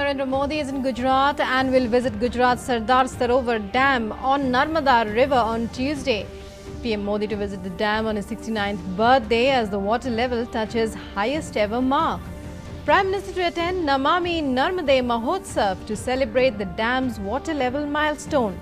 Narendra Modi is in Gujarat and will visit Gujarat's Sardar Sarovar Dam on Narmada River on Tuesday. PM Modi to visit the dam on his 69th birthday as the water level touches highest ever mark. Prime Minister to attend Namami Narmade Mahotsav to celebrate the dam's water level milestone.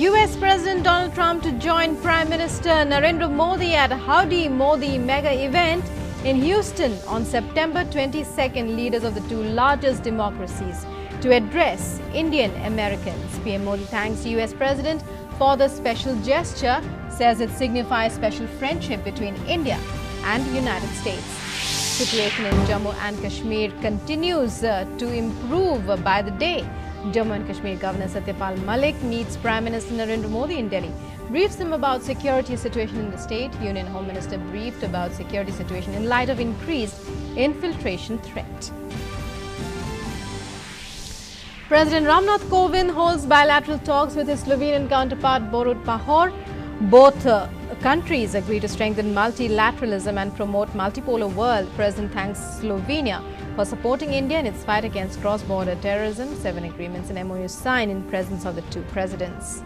US President Donald Trump to join Prime Minister Narendra Modi at Howdy Modi mega event in Houston on September 22nd. Leaders of the two largest democracies to address Indian Americans. PM Modi thanks US President for the special gesture, says it signifies special friendship between India and United States. Situation in Jammu and Kashmir continues to improve by the day. Jammu and Kashmir Governor Satyapal Malik meets Prime Minister Narendra Modi in Delhi, briefs him about security situation in the state. Union Home Minister briefed about security situation in light of increased infiltration threat. President Ramnath Kovind holds bilateral talks with his Slovenian counterpart Borut Pahor. Both countries agree to strengthen multilateralism and promote multipolar world. President thanks Slovenia for supporting India in its fight against cross-border terrorism. 7 agreements and MOUs signed in presence of the two presidents.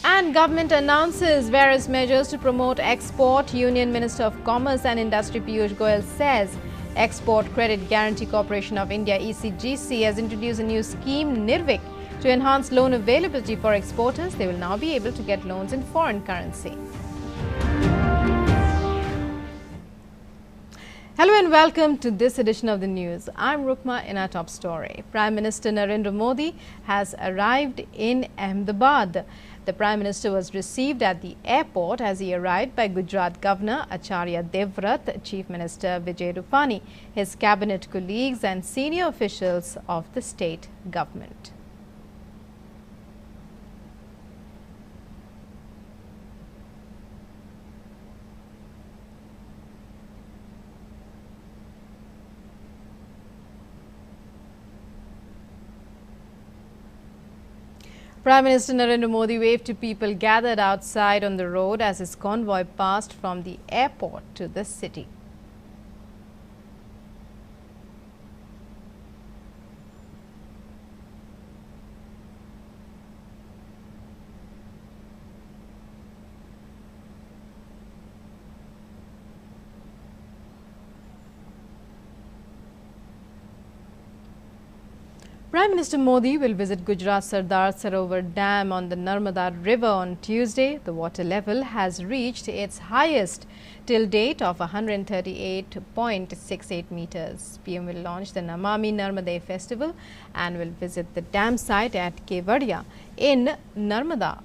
And government announces various measures to promote export. Union Minister of Commerce and Industry Piyush Goyal says Export Credit Guarantee Corporation of India ECGC has introduced a new scheme, Nirvik, to enhance loan availability for exporters. They will now be able to get loans in foreign currency. Hello and welcome to this edition of the news. I'm Rukma in our top story. Prime Minister Narendra Modi has arrived in Ahmedabad. The Prime Minister was received at the airport as he arrived by Gujarat Governor Acharya Devvrat, Chief Minister Vijay Rupani, his cabinet colleagues and senior officials of the state government. Prime Minister Narendra Modi waved to people gathered outside on the road as his convoy passed from the airport to the city. Prime Minister Modi will visit Gujarat's Sardar Sarovar Dam on the Narmada River on Tuesday. The water level has reached its highest till date of 138.68 meters. PM will launch the Namami Narmade festival and will visit the dam site at Kevadia in Narmada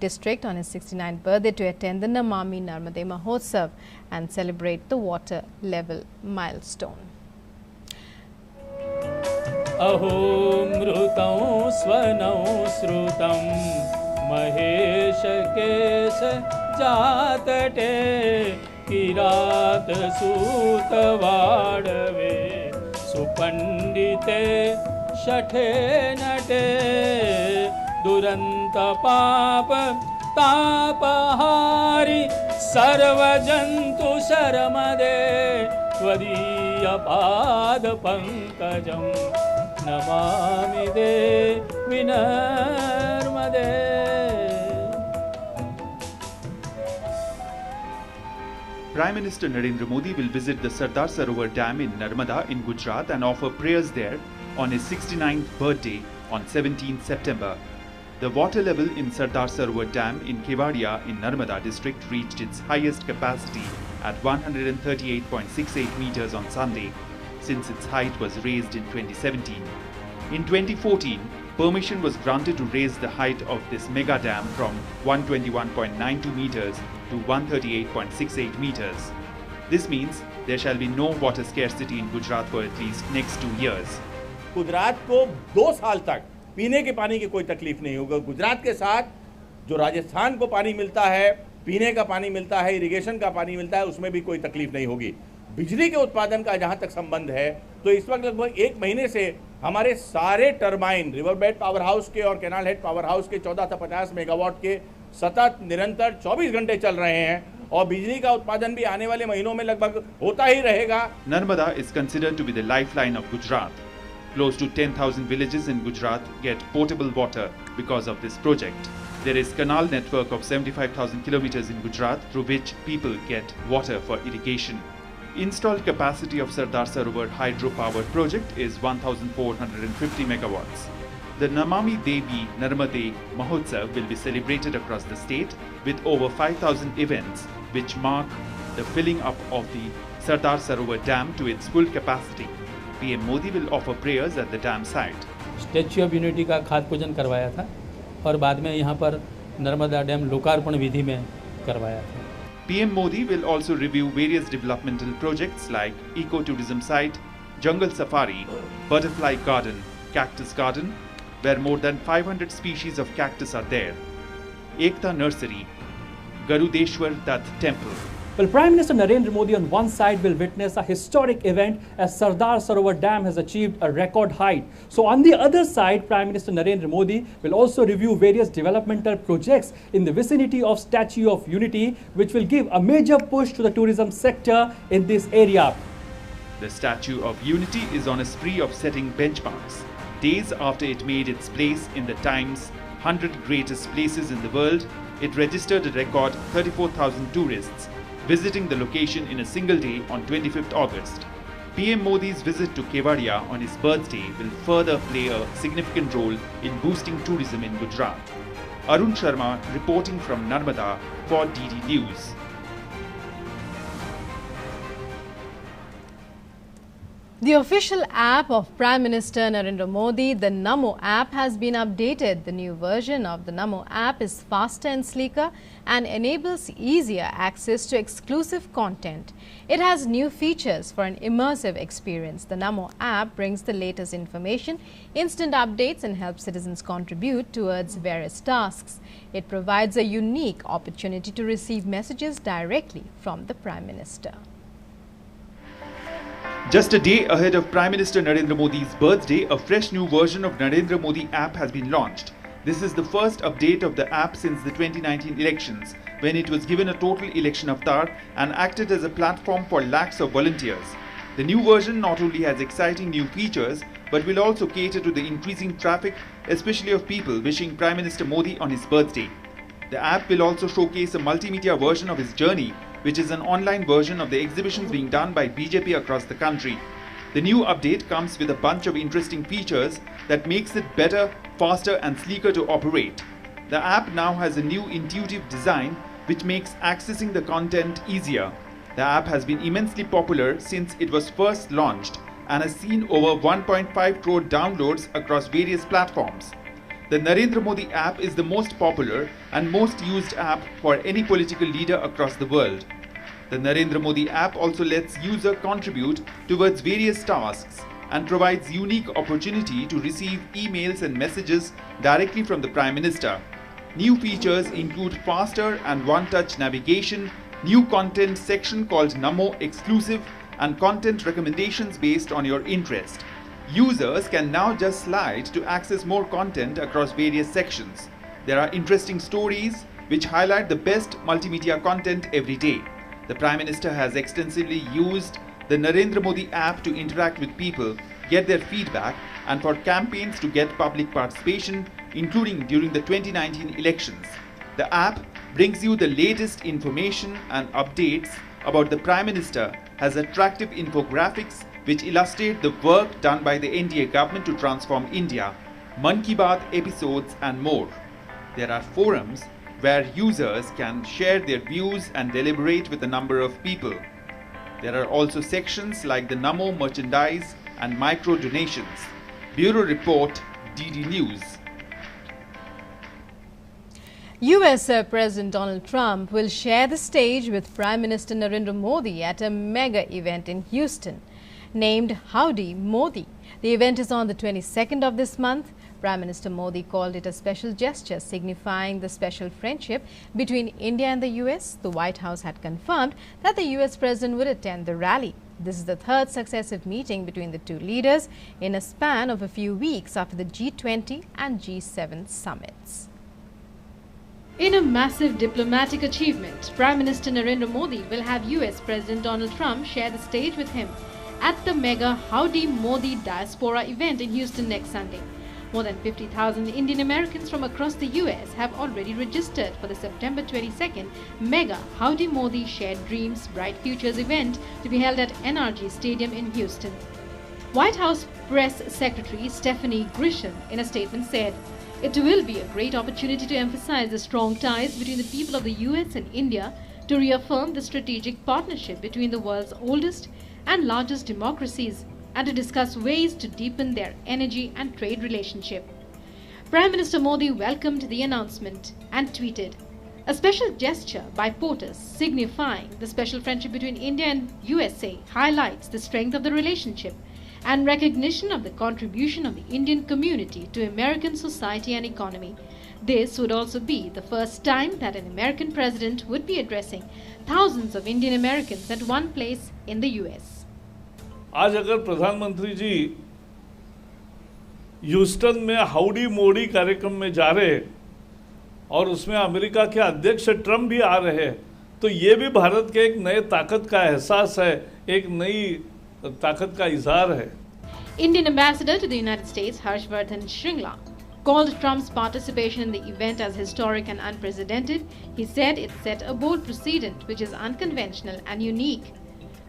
district on his 69th birthday to attend the Namami Narmade Mahotsav and celebrate the water level milestone. अहो मृतं स्वनं श्रुतं महेश केश जातटे किरात सूत वाडवे सुपंडिते शठे नटे दुरंत पाप तापहारी सर्वजंतु शरमदे त्वदीय पाद पंकजं नमामि देवि नर्मदे. Prime Minister Narendra Modi will visit the Sardar Sarovar Dam in Narmada in Gujarat and offer prayers there on his 69th birthday on 17 September. The water level in Sardar Sarovar Dam in Kevadia in Narmada district reached its highest capacity at 138.68 meters on Sunday, since its height was raised in 2017. In 2014, permission was granted to raise the height of this mega dam from 121.92 meters to 138.68 meters. This means there shall be no water scarcity in Gujarat for at least next 2 years. Gujarat को 2 साल तक पीने के पानी की कोई तकलीफ नहीं होगा. गुजरात के साथ जो राजस्थान को पानी मिलता है, पीने का पानी मिलता है, इरिगेशन का पानी मिलता है, उसमें भी कोई तकलीफ नहीं होगी. बिजली के उत्पादन का जहां तक संबंध है तो इस वक्त लगभग 1 महीने से हमारे सारे turbine river bed power house के और कैनाल हेड पावर हाउस के 14 से 50 मेगावाट के सतत निरंतर 24 घंटे चल रहे हैं और बिजली का उत्पादन भी आने वाले महीनों में लगभग होता ही रहेगा। Narmada is considered to be the lifeline of Gujarat. Close to 10,000 villages in Gujarat get potable water because of this project. There is canal network of 75,000 kilometers in Gujarat through which people get water for irrigation. Installed capacity of Sardar Sarovar hydropower project is 1,450 megawatts. The Namami Devi Narmade Mahotsav will be celebrated across the state with over 5,000 events which mark the filling up of the Sardar Sarovar Dam to its full capacity. PM Modi will offer prayers at the dam site. Statue of unity का खाद पूजन करवाया था और बाद में यहाँ पर नर्मदा डैम लोकार्पण विधि में करवाया था। PM Modi will also review various developmental projects like ecotourism site, jungle safari, butterfly garden, cactus garden, where more than 500 species of cactus are there, Ekta Nursery, Garudeshwar Dutt Temple. Well, Prime Minister Narendra Modi on one side will witness a historic event as Sardar Sarovar Dam has achieved a record height. So on the other side, Prime Minister Narendra Modi will also review various developmental projects in the vicinity of Statue of Unity, which will give a major push to the tourism sector in this area. The Statue of Unity is on a spree of setting benchmarks. Days after it made its place in the Times 100 Greatest Places in the World, it registered a record 34,000 tourists visiting the location in a single day on 25th August. PM Modi's visit to Kevadia on his birthday will further play a significant role in boosting tourism in Gujarat. Arun Sharma reporting from Narmada for DD News. The official app of Prime Minister Narendra Modi, the Namo app, has been updated. The new version of the Namo app is faster and sleeker and enables easier access to exclusive content. It has new features for an immersive experience. The Namo app brings the latest information, instant updates, and helps citizens contribute towards various tasks. It provides a unique opportunity to receive messages directly from the Prime Minister. Just a day ahead of Prime Minister Narendra Modi's birthday, a fresh new version of Narendra Modi app has been launched. This is the first update of the app since the 2019 elections, when it was given a total election avatar and acted as a platform for lakhs of volunteers. The new version not only has exciting new features, but will also cater to the increasing traffic, especially of people wishing Prime Minister Modi on his birthday. The app will also showcase a multimedia version of his journey, which is an online version of the exhibitions being done by BJP across the country. The new update comes with a bunch of interesting features that makes it better, faster and sleeker to operate. The app now has a new intuitive design which makes accessing the content easier. The app has been immensely popular since it was first launched and has seen over 1.5 crore downloads across various platforms. The Narendra Modi app is the most popular and most used app for any political leader across the world. The Narendra Modi app also lets users contribute towards various tasks and provides unique opportunity to receive emails and messages directly from the Prime Minister. New features include faster and one-touch navigation, new content section called Namo Exclusive, and content recommendations based on your interest. Users can now just slide to access more content across various sections. There are interesting stories which highlight the best multimedia content every day. The Prime Minister has extensively used the Narendra Modi app to interact with people, get their feedback, and for campaigns to get public participation, including during the 2019 elections. The app brings you the latest information and updates about the Prime Minister, has attractive infographics which illustrate the work done by the NDA government to transform India, Mann Ki Baat episodes and more. There are forums where users can share their views and deliberate with a number of people. There are also sections like the Namo merchandise and micro donations. Bureau Report, DD News. US President Donald Trump will share the stage with Prime Minister Narendra Modi at a mega event in Houston named Howdy Modi. The event is on the 22nd of this month. Prime Minister Modi called it a special gesture signifying the special friendship between India and the US. The White House had confirmed that the US President would attend the rally. This is the third successive meeting between the two leaders in a span of a few weeks after the G20 and G7 summits. In a massive diplomatic achievement, Prime Minister Narendra Modi will have US President Donald Trump share the stage with him at the mega Howdy Modi Diaspora event in Houston next Sunday. More than 50,000 Indian Americans from across the US have already registered for the September 22nd mega Howdy Modi Shared Dreams Bright Futures event to be held at NRG Stadium in Houston. White House Press Secretary Stephanie Grisham in a statement said, "It will be a great opportunity to emphasize the strong ties between the people of the US and India, to reaffirm the strategic partnership between the world's oldest and largest democracies, and to discuss ways to deepen their energy and trade relationship." Prime Minister Modi welcomed the announcement and tweeted, "A special gesture by POTUS signifying the special friendship between India and USA highlights the strength of the relationship and recognition of the contribution of the Indian community to American society and economy. This would also be the first time that an American president would be addressing thousands of Indian Americans at one place in the US." आज अगर प्रधानमंत्री जी Houston में howdy मोडी कार्यक्रम में जा रहे और उसमें अमेरिका के अध्यक्ष ट्रम्प भी आ रहे हैं, तो ये भी भारत के एक नए ताकत का एहसास है, एक नई ताकत का इजहार है। Indian Ambassador to the United States, Harshvardhan Shringla, called Trump's participation in the event as historic and unprecedented. He said it set a bold precedent which is unconventional and unique.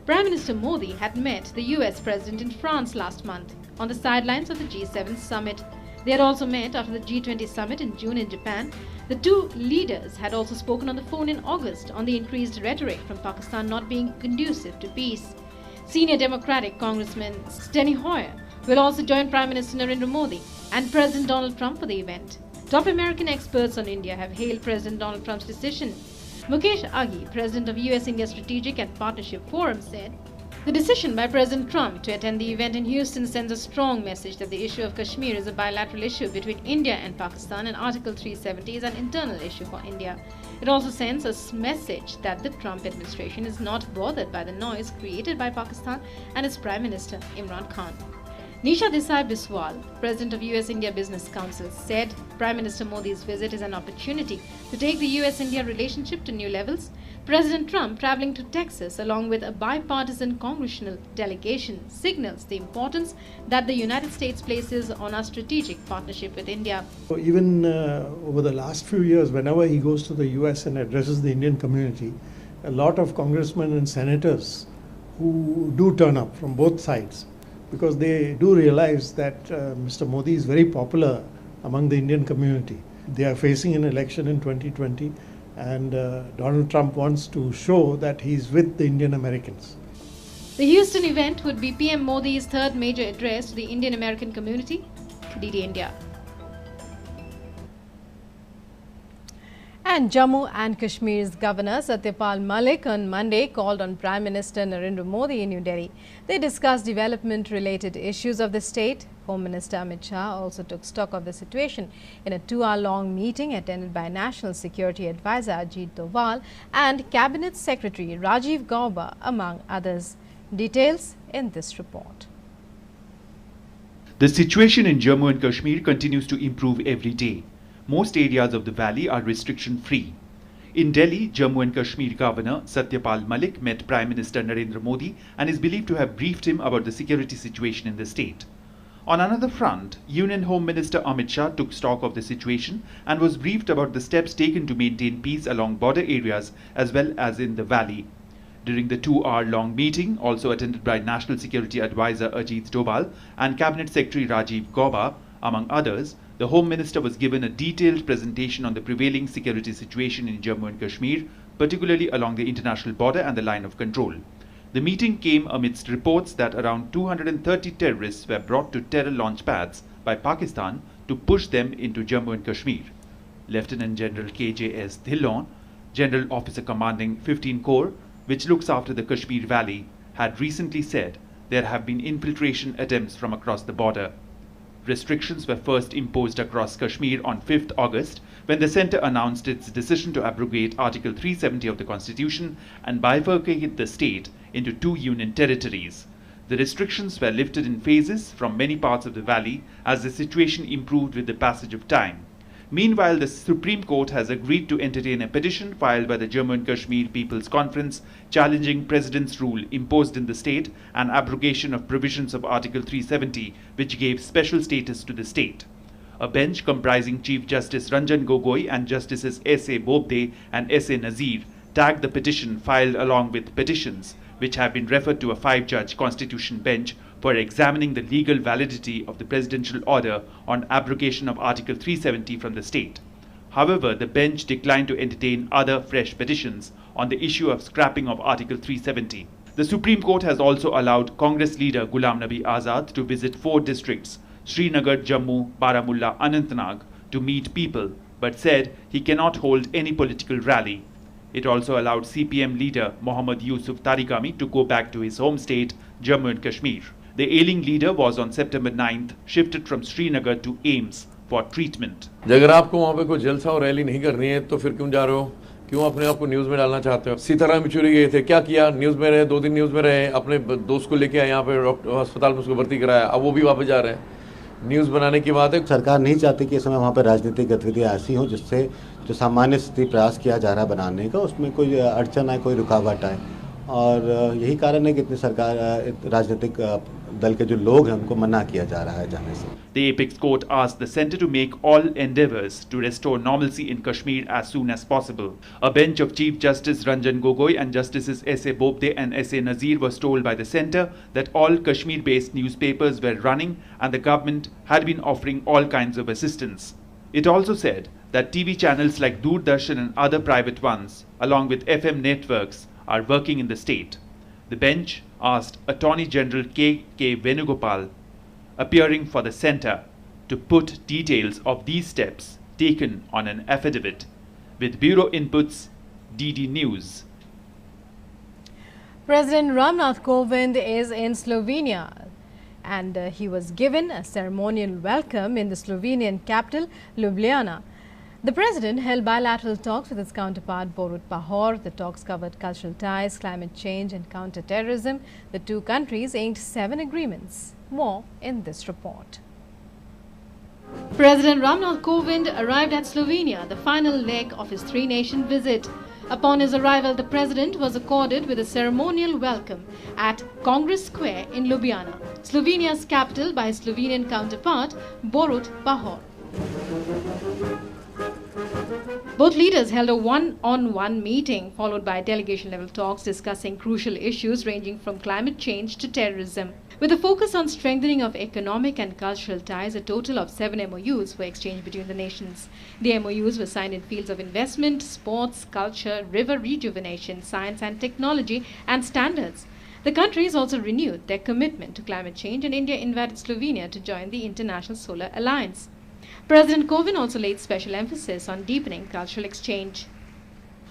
Prime Minister Modi had met the US President in France last month on the sidelines of the G7 summit. They had also met after the G20 summit in June in Japan. The two leaders had also spoken on the phone in August on the increased rhetoric from Pakistan not being conducive to peace. Senior Democratic Congressman Steny Hoyer will also join Prime Minister Narendra Modi and President Donald Trump for the event. Top American experts on India have hailed President Donald Trump's decision. Mukesh Aghi, president of US-India Strategic and Partnership Forum, said, "The decision by President Trump to attend the event in Houston sends a strong message that the issue of Kashmir is a bilateral issue between India and Pakistan, and Article 370 is an internal issue for India. It also sends a message that the Trump administration is not bothered by the noise created by Pakistan and its Prime Minister Imran Khan." Nisha Desai Biswal, president of US-India Business Council, said Prime Minister Modi's visit is an opportunity to take the US-India relationship to new levels. President Trump traveling to Texas along with a bipartisan congressional delegation signals the importance that the United States places on our strategic partnership with India. Even over the last few years, whenever he goes to the US and addresses the Indian community, a lot of congressmen and senators who do turn up from both sides, because they do realize that Mr. Modi is very popular among the Indian community. They are facing an election in 2020, and Donald Trump wants to show that he's with the Indian Americans. The Houston event would be PM Modi's third major address to the Indian American community. DD India. And Jammu and Kashmir's Governor Satyapal Malik on Monday called on Prime Minister Narendra Modi in New Delhi. They discussed development-related issues of the state. Home Minister Amit Shah also took stock of the situation in a 2-hour-long meeting attended by National Security Advisor Ajit Doval and Cabinet Secretary Rajiv Gauba, among others. Details in this report. The situation in Jammu and Kashmir continues to improve every day. Most areas of the valley are restriction-free. In Delhi, Jammu and Kashmir Governor Satyapal Malik met Prime Minister Narendra Modi and is believed to have briefed him about the security situation in the state. On another front, Union Home Minister Amit Shah took stock of the situation and was briefed about the steps taken to maintain peace along border areas as well as in the valley. During the 2-hour-long meeting, also attended by National Security Advisor Ajit Doval and Cabinet Secretary Rajiv Gauba, among others, the Home Minister was given a detailed presentation on the prevailing security situation in Jammu and Kashmir, particularly along the international border and the line of control. The meeting came amidst reports that around 230 terrorists were brought to terror launch pads by Pakistan to push them into Jammu and Kashmir. Lieutenant General KJS Dhillon, General Officer commanding 15 Corps, which looks after the Kashmir Valley, had recently said there have been infiltration attempts from across the border. Restrictions were first imposed across Kashmir on 5th August when the centre announced its decision to abrogate Article 370 of the Constitution and bifurcate the state into 2 union territories. The restrictions were lifted in phases from many parts of the valley as the situation improved with the passage of time. Meanwhile, the Supreme Court has agreed to entertain a petition filed by the Jammu and Kashmir People's Conference challenging President's rule imposed in the state and abrogation of provisions of Article 370, which gave special status to the state. A bench comprising Chief Justice Ranjan Gogoi and Justices S.A. Bobde and S.A. Nazir tagged the petition filed along with petitions, which have been referred to a 5-judge constitution bench for examining the legal validity of the presidential order on abrogation of Article 370 from the state. However, the bench declined to entertain other fresh petitions on the issue of scrapping of Article 370. The Supreme Court has also allowed Congress leader Ghulam Nabi Azad to visit 4 districts, Srinagar, Jammu, Baramulla, Anantnag, to meet people, but said he cannot hold any political rally. It also allowed CPM leader Mohammad Yusuf Tariqami to go back to his home state, Jammu and Kashmir. The ailing leader was on September 9th shifted from Srinagar to AIIMS for treatment. अगर आपको वहाँ पे कोई जलसा और rally नहीं करनी है तो फिर क्यों जा रहे हो? क्यों अपने आप को न्यूज़ में डालना चाहते हो? सीताराम येचुरी गए थे, क्या किया? न्यूज़ में रहे, 2 दिन न्यूज़ में रहे, अपने दोस्त को लेके आए यहाँ पे अस्पताल में उसको भर्ती कराया, अब वो भी वापस जा रहे हैं। न्यूज़ बनाने की बात है। सरकार नहीं चाहती कि इस समय वहाँ पर राजनीतिक गतिविधियाँ ऐसी हों जिससे जो सामान्य स्थिति प्रयास किया जा रहा है बनाने का उसमें कोई अड़चन आए, कोई रुकावट आए, और यही कारण है कि इतनी सरकार राजनीतिक दल के जो लोग हैं उनको मना किया जा रहा है जाने से। The Apex Court asked the centre to make all endeavours to restore normalcy in Kashmir as soon as possible. A bench of Chief Justice Ranjan Gogoi and Justices S.A. Bobde and S.A. Nazir was told by the centre that all Kashmir-based newspapers were running and the government had been offering all kinds of assistance. It also said that TV channels like Doordarshan and other private ones, along with FM networks, are working in the state. The bench asked Attorney General K.K. Venugopal, appearing for the centre, to put details of these steps taken on an affidavit. With Bureau Inputs, DD News. President Ramnath Kovind is in Slovenia and he was given a ceremonial welcome in the Slovenian capital, Ljubljana. The president held bilateral talks with his counterpart Borut Pahor. The talks covered cultural ties, climate change and counter-terrorism. The 2 countries inked 7 agreements. More in this report. President Ramnath Kovind arrived at Slovenia, the final leg of his 3-nation visit. Upon his arrival, the president was accorded with a ceremonial welcome at Congress Square in Ljubljana, Slovenia's capital, by his Slovenian counterpart Borut Pahor. Both leaders held a one-on-one meeting followed by delegation-level talks discussing crucial issues ranging from climate change to terrorism. With a focus on strengthening of economic and cultural ties, a total of 7 MOUs were exchanged between the nations. The MOUs were signed in fields of investment, sports, culture, river rejuvenation, science and technology, and standards. The countries also renewed their commitment to climate change, and India invited Slovenia to join the International Solar Alliance. President Kovind also laid special emphasis on deepening cultural exchange.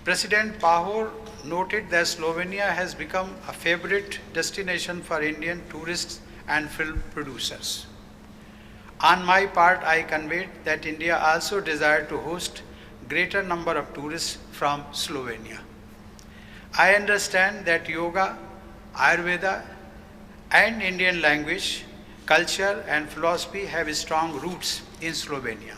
President Pahor noted that Slovenia has become a favorite destination for Indian tourists and film producers. On my part, I conveyed that India also desired to host greater number of tourists from Slovenia. I understand that yoga, Ayurveda, and Indian language, culture and philosophy have strong roots in Slovenia.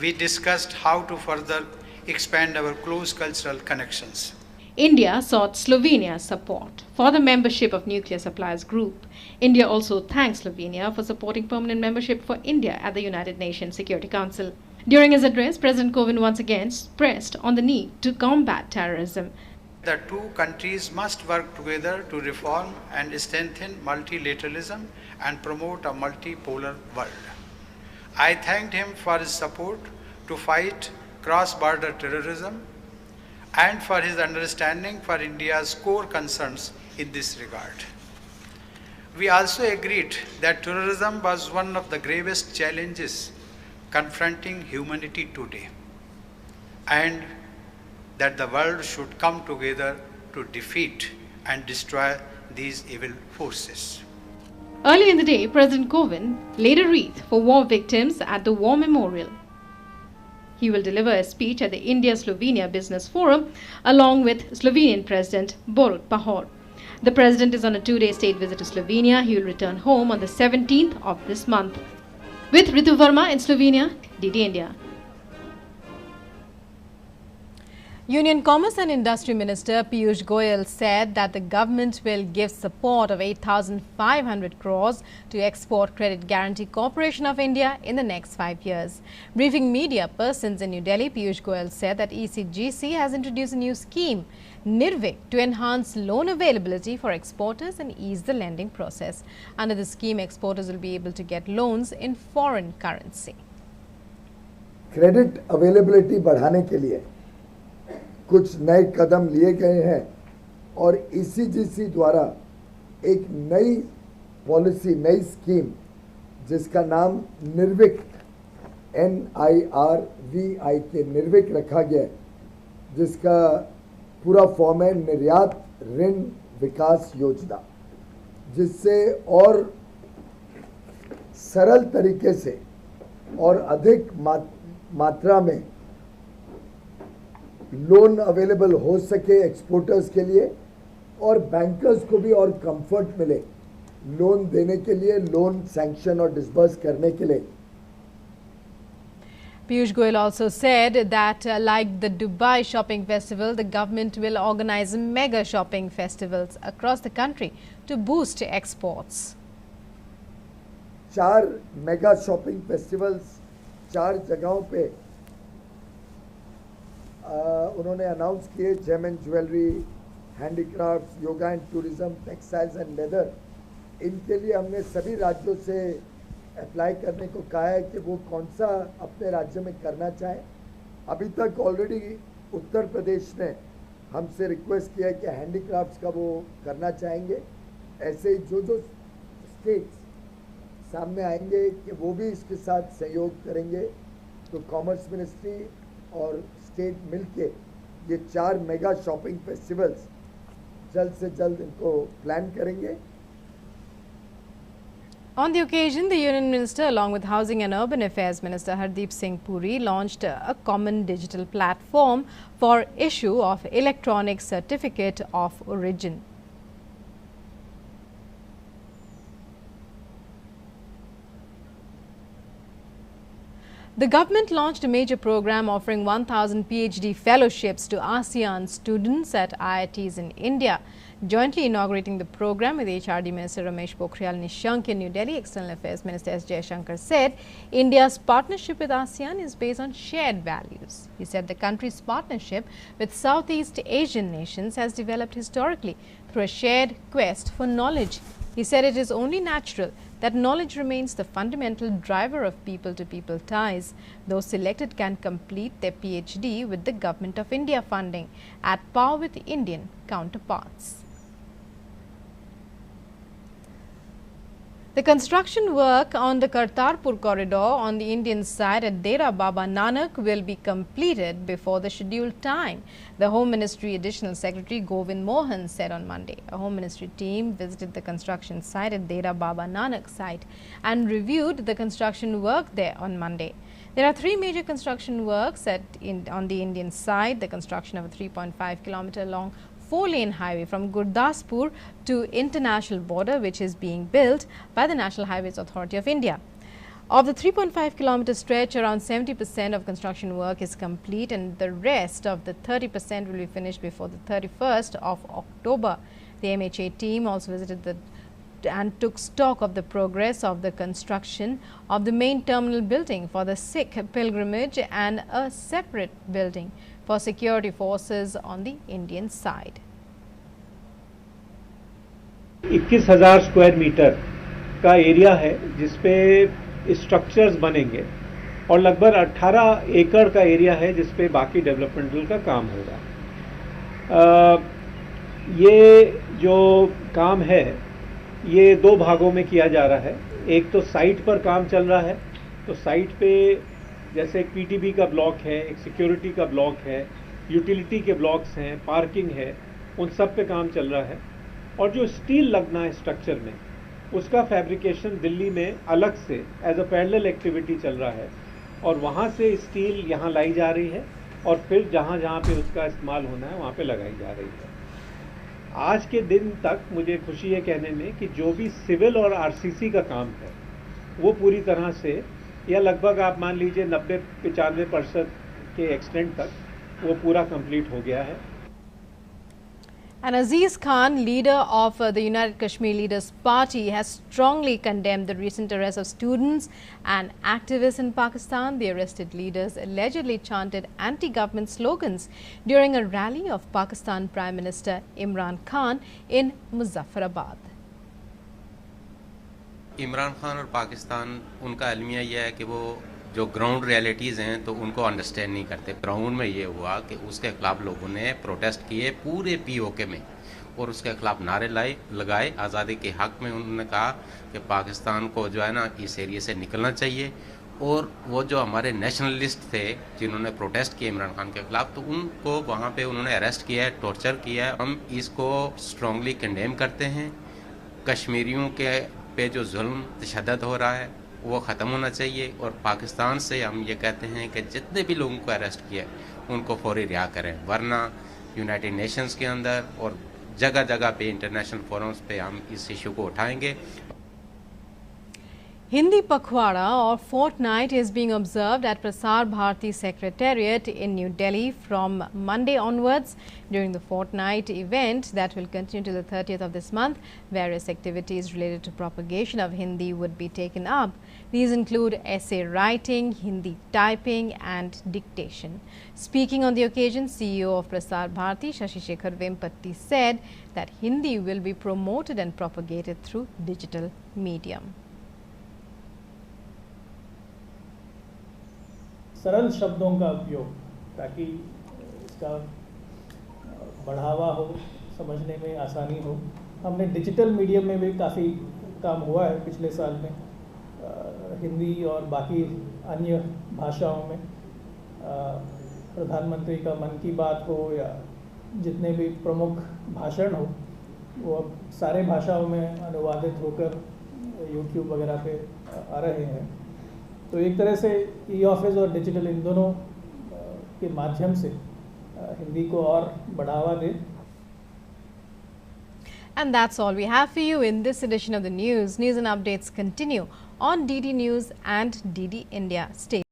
We discussed how to further expand our close cultural connections. India sought Slovenia's support for the membership of Nuclear Suppliers Group. India also thanked Slovenia for supporting permanent membership for India at the United Nations Security Council. During his address, President Kovind once again pressed on the need to combat terrorism. The 2 countries must work together to reform and strengthen multilateralism and promote a multipolar world. I thanked him for his support to fight cross-border terrorism and for his understanding for India's core concerns in this regard. We also agreed that terrorism was one of the gravest challenges confronting humanity today, and that the world should come together to defeat and destroy these evil forces. Earlier in the day, President Kovind laid a wreath for war victims at the War Memorial. He will deliver a speech at the India-Slovenia Business Forum along with Slovenian President Borut Pahor. The president is on a 2-day state visit to Slovenia. He will return home on the 17th of this month. With Ritu Verma in Slovenia, DD India. Union Commerce and Industry Minister Piyush Goyal said that the government will give support of 8,500 crores to Export Credit Guarantee Corporation of India in the next 5 years. Briefing media persons in New Delhi, Piyush Goyal said that ECGC has introduced a new scheme, Nirvik, to enhance loan availability for exporters and ease the lending process. Under the scheme, exporters will be able to get loans in foreign currency. Credit availability बढ़ाने के लिए कुछ नए कदम लिए गए हैं और ECGC द्वारा एक नई पॉलिसी, नई स्कीम जिसका नाम निर्विक NIRVIK निर्विक रखा गया है, जिसका पूरा फॉर्म है निर्यात ऋण विकास योजना, जिससे और सरल तरीके से और अधिक मात्रा में लोन अवेलेबल हो सके एक्सपोर्टर्स के लिए और बैंकर्स को भी और कंफर्ट मिले लोन देने के लिए, लोन सैंक्शन और डिसबर्स करने के लिए. Piyush Goyal also said that like the Dubai Shopping Festival, the government will organize mega shopping festivals across the country to boost exports. 4 mega shopping festivals 4 जगहों पे उन्होंने अनाउंस किए. Gem and jewellery, handicrafts, yoga and tourism, textiles and leather. इनके लिए हमने सभी राज्यों से अप्लाई करने को कहा है कि वो कौन सा अपने राज्य में करना चाहें. अभी तक ऑलरेडी उत्तर प्रदेश ने हमसे रिक्वेस्ट किया है कि हैंडीक्राफ्ट्स का वो करना चाहेंगे. ऐसे ही जो स्टेट्स सामने आएंगे कि वो भी इसके साथ सहयोग करेंगे, तो कॉमर्स मिनिस्ट्री और स्टेट मिलके ये 4 मेगा शॉपिंग फेस्टिवल्स जल्द से जल्द इनको प्लान करेंगे. On the occasion, the Union Minister along with Housing and Urban Affairs Minister Hardeep Singh Puri launched a common digital platform for issue of electronic certificate of origin. The government launched a major program offering 1,000 PhD fellowships to ASEAN students at IITs in India. Jointly inaugurating the program with HRD Minister Ramesh Pokhriyal Nishank in New Delhi, External Affairs Minister S. Jaishankar said India's partnership with ASEAN is based on shared values. He said the country's partnership with Southeast Asian nations has developed historically through a shared quest for knowledge. He said it is only natural that knowledge remains the fundamental driver of people-to-people ties. Those selected can complete their PhD with the Government of India funding at par with Indian counterparts. The construction work on the Kartarpur corridor on the Indian side at Dera Baba Nanak will be completed before the scheduled time, the Home Ministry Additional Secretary Govind Mohan said on Monday. A Home Ministry team visited the construction site at Dera Baba Nanak site and reviewed the construction work there on Monday. There are 3 major construction works on the Indian side: the construction of a 3.5 kilometer long 4-lane highway from Gurdaspur to international border, which is being built by the National Highways Authority of India. Of the 3.5 kilometer stretch, around 70% of construction work is complete and the rest of the 30% will be finished before the 31st of October. The MHA team also visited and took stock of the progress of the construction of the main terminal building for the Sikh pilgrimage and a separate building for security forces on the Indian side. 21,000 square metre का area है जिसपे structures बनेंगे और लगभग 18 एकड़ का area है जिसपे बाकी डेवलपमेंटल का काम होगा. ये जो काम है ये 2 भागों में किया जा रहा है. एक तो साइट पर काम चल रहा है, तो साइट पे जैसे एक पीटीबी का ब्लॉक है, एक सिक्योरिटी का ब्लॉक है, यूटिलिटी के ब्लॉक्स हैं, पार्किंग है, उन सब पे काम चल रहा है. और जो स्टील लगना है स्ट्रक्चर में, उसका फैब्रिकेशन दिल्ली में अलग से एज अ पैरेलल एक्टिविटी चल रहा है और वहाँ से स्टील यहाँ लाई जा रही है और फिर जहाँ जहाँ पे उसका इस्तेमाल होना है वहाँ पे लगाई जा रही है. आज के दिन तक मुझे खुशी है कहने में कि जो भी सिविल और आरसीसी का काम है वो पूरी तरह से या लगभग आप मान लीजिए 90-95% के एक्सटेंट तक वो पूरा कंप्लीट हो गया है। And Aziz Khan, leader of the United Kashmir Leaders Party, has strongly condemned the recent arrest of students and activists in Pakistan. The arrested leaders allegedly chanted anti-government slogans during a rally of Pakistan Prime Minister Imran Khan in Muzaffarabad. Imran Khan और पाकिस्तान, उनका अलमिया यह है कि वो जो ground realities हैं तो उनको अंडरस्टैंड नहीं करते। ग्राउंड में ये हुआ कि उसके खिलाफ लोगों ने प्रोटेस्ट किए पूरे पीओके में और उसके खिलाफ नारे लगाए आज़ादी के हक़ में। उन्होंने कहा कि पाकिस्तान को जो है ना इस एरिया से निकलना चाहिए। और वो जो हमारे नेशनलिस्ट थे जिन्होंने प्रोटेस्ट किए इमरान खान के खिलाफ, तो उनको वहाँ पे उन्होंने अरेस्ट किया है, टॉर्चर किया है। हम इसको स्ट्रॉन्गली कंडेम करते हैं। कश्मीरियों के पे जो जुल्म तशद्दुद हो रहा है वो ख़त्म होना चाहिए। और पाकिस्तान से हम ये कहते हैं कि जितने भी लोगों को अरेस्ट किया उनको फौरी रिहा करें, वरना यूनाइटेड नेशंस के अंदर और जगह जगह पे इंटरनेशनल फोरम्स पे हम इस इशू को उठाएंगे। Hindi Pakhwara or Fortnight is being observed at Prasar Bharati Secretariat in New Delhi from Monday onwards. During the Fortnight event that will continue till the 30th of this month, various activities related to propagation of Hindi would be taken up. These include essay writing, Hindi typing and dictation. Speaking on the occasion, CEO of Prasar Bharati, Shashi Shekhar Vempati, said that Hindi will be promoted and propagated through digital medium. सरल शब्दों का उपयोग ताकि इसका बढ़ावा हो, समझने में आसानी हो। हमने डिजिटल मीडियम में भी काफ़ी काम हुआ है पिछले साल में, हिंदी और बाकी अन्य भाषाओं में। प्रधानमंत्री का मन की बात हो या जितने भी प्रमुख भाषण हो, वो अब सारे भाषाओं में अनुवादित होकर यूट्यूब वगैरह पे आ रहे हैं। तो एक तरह से ई ऑफिस और डिजिटल इन दोनों के माध्यम से हिंदी को और बढ़ावा दे। And that's all we have for you in this edition of the news. News and updates continue on DD News and DD India. Stay